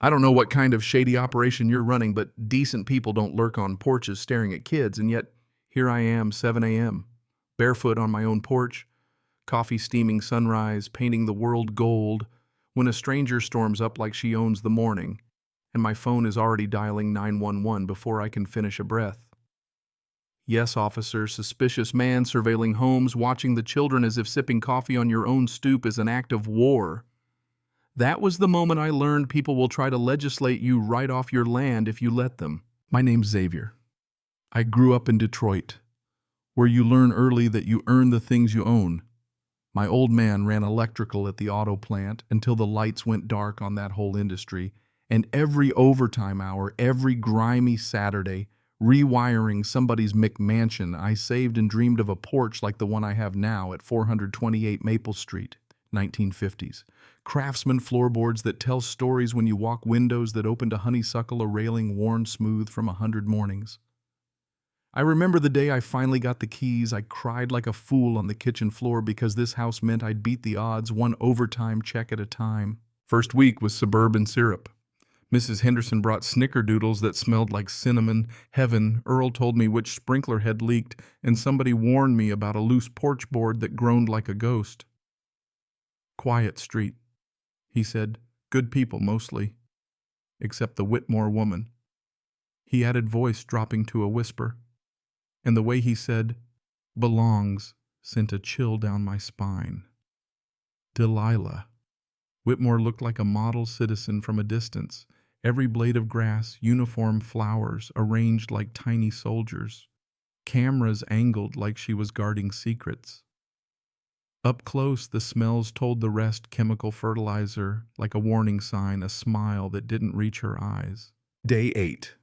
I don't know what kind of shady operation you're running, but decent people don't lurk on porches staring at kids, and yet here I am, 7 a.m., barefoot on my own porch, coffee steaming sunrise, painting the world gold, when a stranger storms up like she owns the morning, and my phone is already dialing 911 before I can finish a breath. Yes, officer, suspicious man surveilling homes, watching the children as if sipping coffee on your own stoop is an act of war. That was the moment I learned people will try to legislate you right off your land if you let them. My name's Xavier. I grew up in Detroit, where you learn early that you earn the things you own. My old man ran electrical at the auto plant until the lights went dark on that whole industry, and every overtime hour, every grimy Saturday, rewiring somebody's McMansion, I saved and dreamed of a porch like the one I have now at 428 Maple Street, 1950s. Craftsman floorboards that tell stories when you walk, windows that open to honeysuckle, a railing worn smooth from 100 mornings. I remember the day I finally got the keys. I cried like a fool on the kitchen floor because this house meant I'd beat the odds one overtime check at a time. First week was suburban syrup. Mrs. Henderson brought snickerdoodles that smelled like cinnamon heaven. Earl told me which sprinkler had leaked, and somebody warned me about a loose porch board that groaned like a ghost. Quiet street, he said. Good people mostly, except the Whitmore woman. He added, voice dropping to a whisper. And the way he said, belongs, sent a chill down my spine. Delilah. Whitmore looked like a model citizen from a distance. Every blade of grass, uniform flowers, arranged like tiny soldiers. Cameras angled like she was guarding secrets. Up close, the smells told the rest, chemical fertilizer, like a warning sign, a smile that didn't reach her eyes. Day 8.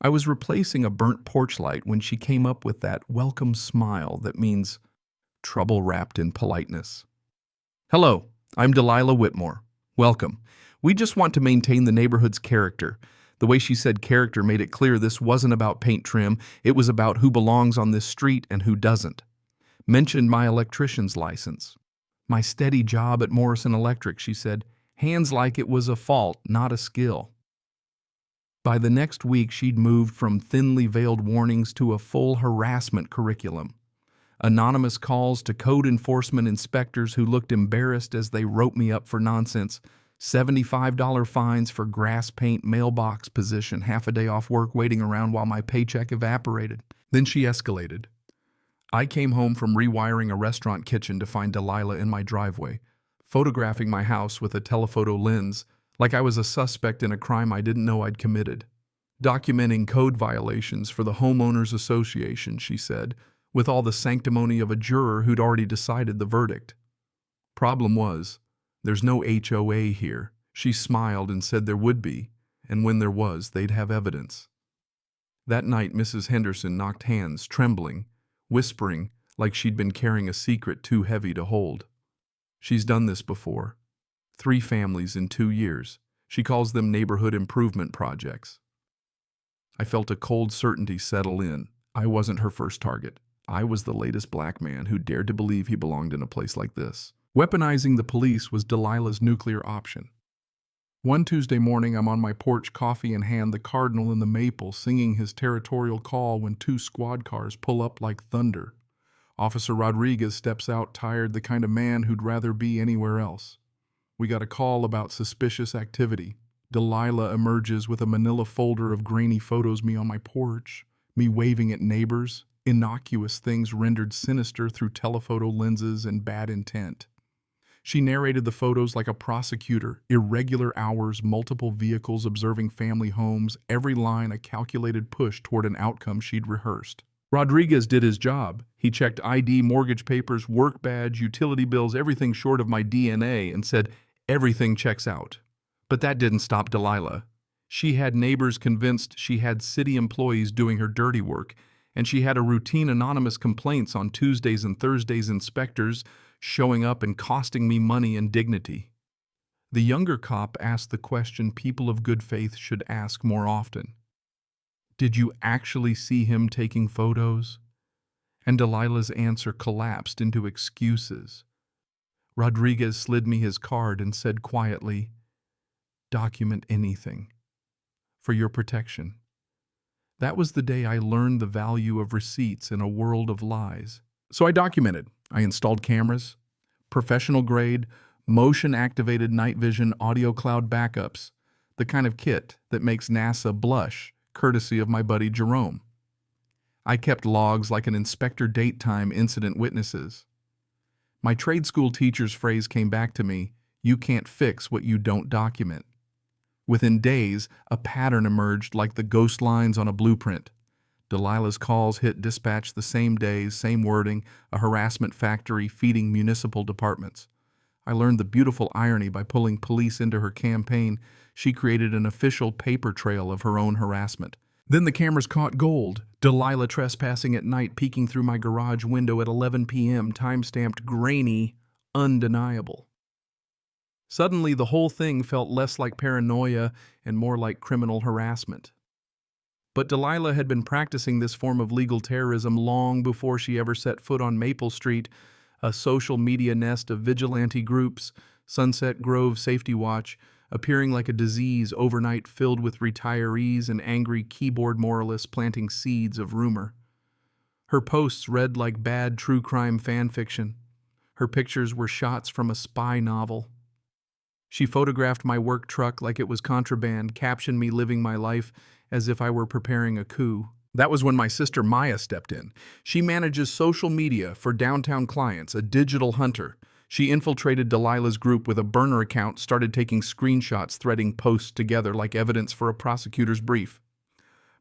I was replacing a burnt porch light when she came up with that welcome smile that means trouble wrapped in politeness. Hello, I'm Delilah Whitmore. Welcome. We just want to maintain the neighborhood's character. The way she said character made it clear this wasn't about paint trim, it was about who belongs on this street and who doesn't. Mentioned my electrician's license. My steady job at Morrison Electric, she said. Hands like it was a fault, not a skill. By the next week, she'd moved from thinly veiled warnings to a full harassment curriculum. Anonymous calls to code enforcement inspectors who looked embarrassed as they wrote me up for nonsense. $75 fines for grass paint mailbox position, half a day off work waiting around while my paycheck evaporated. Then she escalated. I came home from rewiring a restaurant kitchen to find Delilah in my driveway, photographing my house with a telephoto lens, like I was a suspect in a crime I didn't know I'd committed. Documenting code violations for the homeowners association, she said, with all the sanctimony of a juror who'd already decided the verdict. Problem was, there's no HOA here. She smiled and said there would be, and when there was, they'd have evidence. That night, Mrs. Henderson knocked hands, trembling, whispering like she'd been carrying a secret too heavy to hold. She's done this before. 3 families in 2 years. She calls them neighborhood improvement projects. I felt a cold certainty settle in. I wasn't her first target. I was the latest black man who dared to believe he belonged in a place like this. Weaponizing the police was Delilah's nuclear option. One Tuesday morning, I'm on my porch, coffee in hand, the cardinal in the maple, singing his territorial call when 2 squad cars pull up like thunder. Officer Rodriguez steps out, tired, the kind of man who'd rather be anywhere else. We got a call about suspicious activity. Delilah emerges with a manila folder of grainy photos, me on my porch, me waving at neighbors, innocuous things rendered sinister through telephoto lenses and bad intent. She narrated the photos like a prosecutor, irregular hours, multiple vehicles observing family homes, every line a calculated push toward an outcome she'd rehearsed. Rodriguez did his job. He checked ID, mortgage papers, work badge, utility bills, everything short of my DNA, and said, everything checks out. But that didn't stop Delilah. She had neighbors convinced she had city employees doing her dirty work, and she had a routine anonymous complaints on Tuesdays and Thursdays, inspectors showing up and costing me money and dignity. The younger cop asked the question people of good faith should ask more often. Did you actually see him taking photos? And Delilah's answer collapsed into excuses. Rodriguez slid me his card and said quietly, document anything. For your protection. That was the day I learned the value of receipts in a world of lies. So I documented. I installed cameras, professional grade, motion-activated night vision audio cloud backups, the kind of kit that makes NASA blush, courtesy of my buddy Jerome. I kept logs like an inspector date time incident witnesses. My trade school teacher's phrase came back to me, "You can't fix what you don't document." Within days, a pattern emerged like the ghost lines on a blueprint. Delilah's calls hit dispatch the same days, same wording, a harassment factory feeding municipal departments. I learned the beautiful irony by pulling police into her campaign. She created an official paper trail of her own harassment. Then the cameras caught gold. Delilah trespassing at night, peeking through my garage window at 11 p.m., time-stamped grainy, undeniable. Suddenly, the whole thing felt less like paranoia and more like criminal harassment. But Delilah had been practicing this form of legal terrorism long before she ever set foot on Maple Street, a social media nest of vigilante groups, Sunset Grove Safety Watch, appearing like a disease overnight filled with retirees and angry keyboard moralists planting seeds of rumor. Her posts read like bad true crime fan fiction. Her pictures were shots from a spy novel. She photographed my work truck like it was contraband, captioned me living my life as if I were preparing a coup. That was when my sister Maya stepped in. She manages social media for downtown clients, a digital hunter. She infiltrated Delilah's group with a burner account, started taking screenshots, threading posts together like evidence for a prosecutor's brief.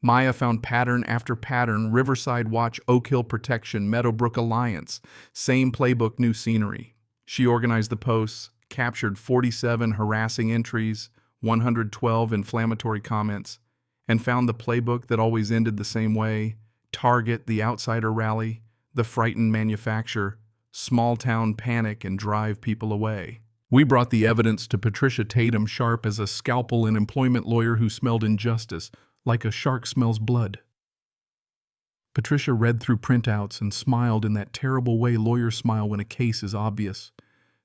Maya found pattern after pattern: Riverside Watch, Oak Hill Protection, Meadowbrook Alliance, same playbook, new scenery. She organized the posts, captured 47 harassing entries, 112 inflammatory comments, and found the playbook that always ended the same way: target, the outsider rally, the frightened manufacture, small town panic, and drive people away. We brought the evidence to Patricia Tatum Sharp as a scalpel and employment lawyer who smelled injustice like a shark smells blood. Patricia read through printouts and smiled in that terrible way lawyers smile when a case is obvious.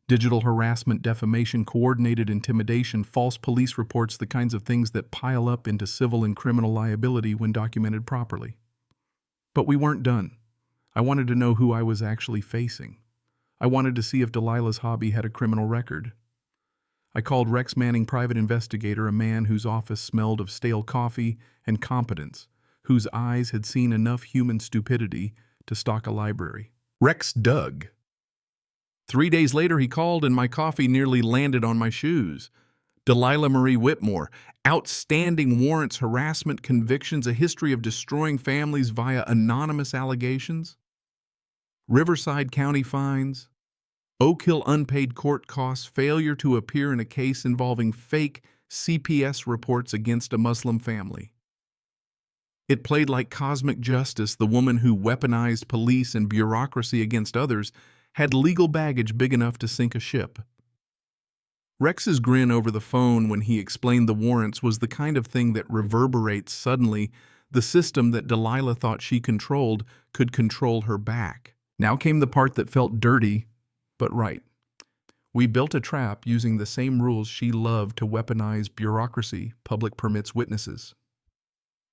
Digital harassment, defamation, coordinated intimidation, false police reports, the kinds of things that pile up into civil and criminal liability when documented properly. But we weren't done. I wanted to know who I was actually facing. I wanted to see if Delilah's hobby had a criminal record. I called Rex Manning, private investigator, a man whose office smelled of stale coffee and competence, whose eyes had seen enough human stupidity to stock a library. Rex dug. 3 days later he called and my coffee nearly landed on my shoes. Delilah Marie Whitmore, outstanding warrants, harassment convictions, a history of destroying families via anonymous allegations, Riverside County fines, Oak Hill unpaid court costs, failure to appear in a case involving fake CPS reports against a Muslim family. It played like cosmic justice. The woman who weaponized police and bureaucracy against others had legal baggage big enough to sink a ship. Rex's grin over the phone when he explained the warrants was the kind of thing that reverberates suddenly. The system that Delilah thought she controlled could control her back. Now came the part that felt dirty, but right. We built a trap using the same rules she loved to weaponize bureaucracy, public permits, witnesses.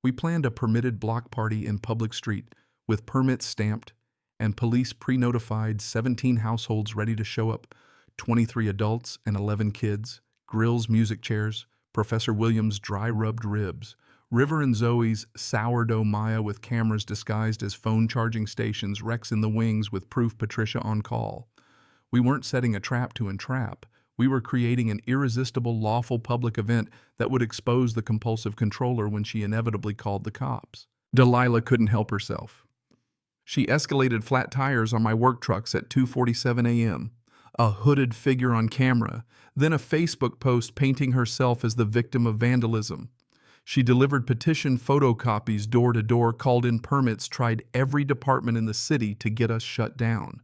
We planned a permitted block party in public street with permits stamped and police pre-notified, 17 households ready to show up, 23 adults and 11 kids, grills, music chairs, Professor Williams' dry-rubbed ribs, River and Zoe's sourdough Maya with cameras disguised as phone charging stations, Rex in the wings with proof, Patricia on call. We weren't setting a trap to entrap. We were creating an irresistible, lawful public event that would expose the compulsive controller when she inevitably called the cops. Delilah couldn't help herself. She escalated flat tires on my work trucks at 2:47 a.m., a hooded figure on camera, then a Facebook post painting herself as the victim of vandalism. She delivered petition photocopies door to door, called in permits, tried every department in the city to get us shut down.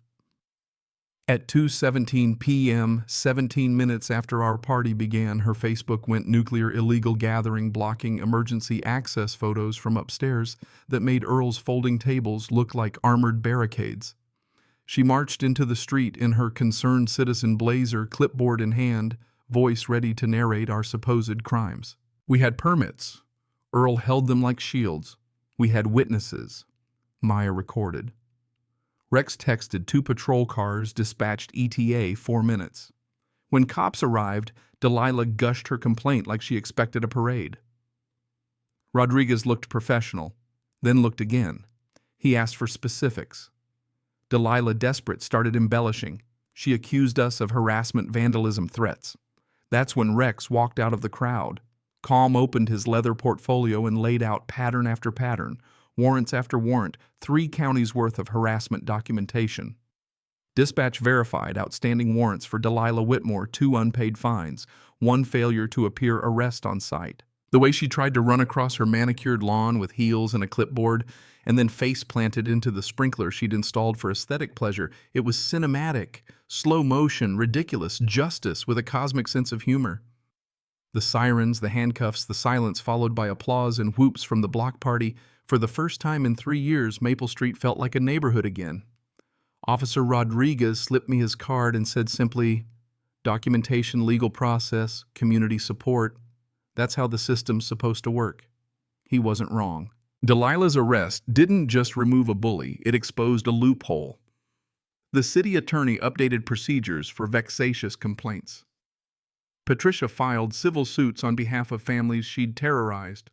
At 2:17 p.m., 17 minutes after our party began, her Facebook went nuclear: illegal gathering, blocking emergency access photos from upstairs that made Earl's folding tables look like armored barricades. She marched into the street in her concerned citizen blazer, clipboard in hand, voice ready to narrate our supposed crimes. We had permits. Earl held them like shields. We had witnesses. Maya recorded. Rex texted 2 patrol cars, dispatched ETA 4 minutes. When cops arrived, Delilah gushed her complaint like she expected a parade. Rodriguez looked professional, then looked again. He asked for specifics. Delilah, desperate, started embellishing. She accused us of harassment, vandalism, threats. That's when Rex walked out of the crowd. Calm opened his leather portfolio and laid out pattern after pattern, warrants after warrant, 3 counties' worth of harassment documentation. Dispatch verified outstanding warrants for Delilah Whitmore, 2 unpaid fines, 1 failure to appear arrest on site. The way she tried to run across her manicured lawn with heels and a clipboard, and then face planted into the sprinkler she'd installed for aesthetic pleasure, it was cinematic, slow motion, ridiculous, justice with a cosmic sense of humor. The sirens, the handcuffs, the silence followed by applause and whoops from the block party. For the first time in 3 years, Maple Street felt like a neighborhood again. Officer Rodriguez slipped me his card and said simply, "Documentation, legal process, community support. That's how the system's supposed to work." He wasn't wrong. Delilah's arrest didn't just remove a bully, it exposed a loophole. The city attorney updated procedures for vexatious complaints. Patricia filed civil suits on behalf of families she'd terrorized.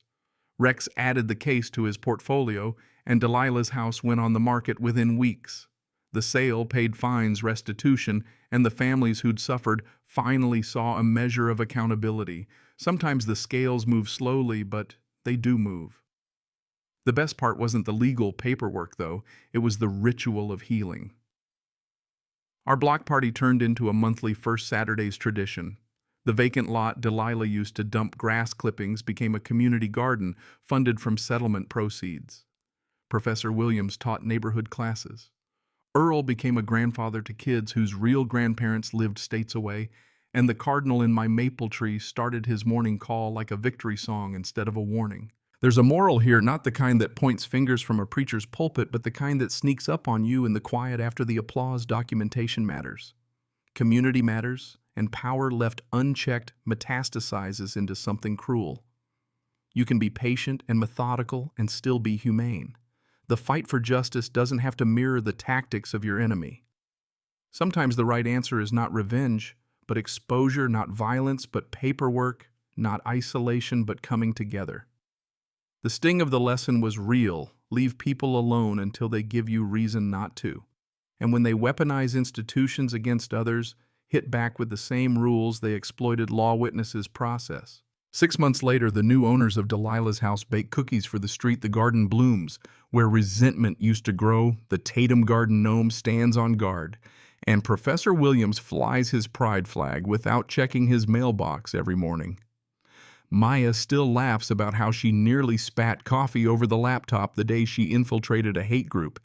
Rex added the case to his portfolio, and Delilah's house went on the market within weeks. The sale paid fines, restitution, and the families who'd suffered finally saw a measure of accountability. Sometimes the scales move slowly, but they do move. The best part wasn't the legal paperwork, though. It was the ritual of healing. Our block party turned into a monthly first Saturday's tradition. The vacant lot Delilah used to dump grass clippings became a community garden funded from settlement proceeds. Professor Williams taught neighborhood classes. Earl became a grandfather to kids whose real grandparents lived states away, and the cardinal in my maple tree started his morning call like a victory song instead of a warning. There's a moral here, not the kind that points fingers from a preacher's pulpit, but the kind that sneaks up on you in the quiet after the applause. Documentation matters. Community matters, and power left unchecked metastasizes into something cruel. You can be patient and methodical and still be humane. The fight for justice doesn't have to mirror the tactics of your enemy. Sometimes the right answer is not revenge, but exposure, not violence, but paperwork, not isolation, but coming together. The sting of the lesson was real. Leave people alone until they give you reason not to. And when they weaponize institutions against others, hit back with the same rules they exploited law witnesses' process. 6 months later, the new owners of Delilah's house bake cookies for the street the garden blooms, where resentment used to grow. The Tatum garden gnome stands on guard, and Professor Williams flies his pride flag without checking his mailbox every morning. Maya still laughs about how she nearly spat coffee over the laptop the day she infiltrated a hate group,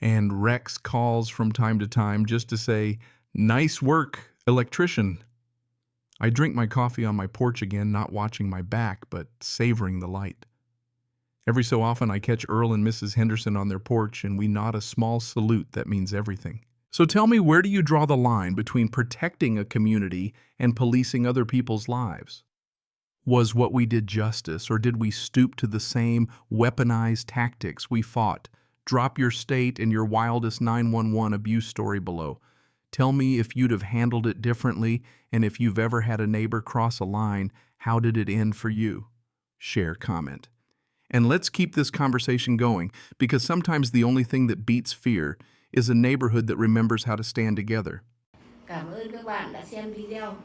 and Rex calls from time to time just to say, "Nice work, electrician." I drink my coffee on my porch again, not watching my back, but savoring the light. Every so often I catch Earl and Mrs. Henderson on their porch, and we nod a small salute that means everything. So tell me, where do you draw the line between protecting a community and policing other people's lives? Was what we did justice, or did we stoop to the same weaponized tactics we fought? Drop your state and your wildest 911 abuse story below. Tell me if you'd have handled it differently, and if you've ever had a neighbor cross a line, how did it end for you? Share, comment. And let's keep this conversation going, because sometimes the only thing that beats fear is a neighborhood that remembers how to stand together. Cảm ơn các bạn đã xem video.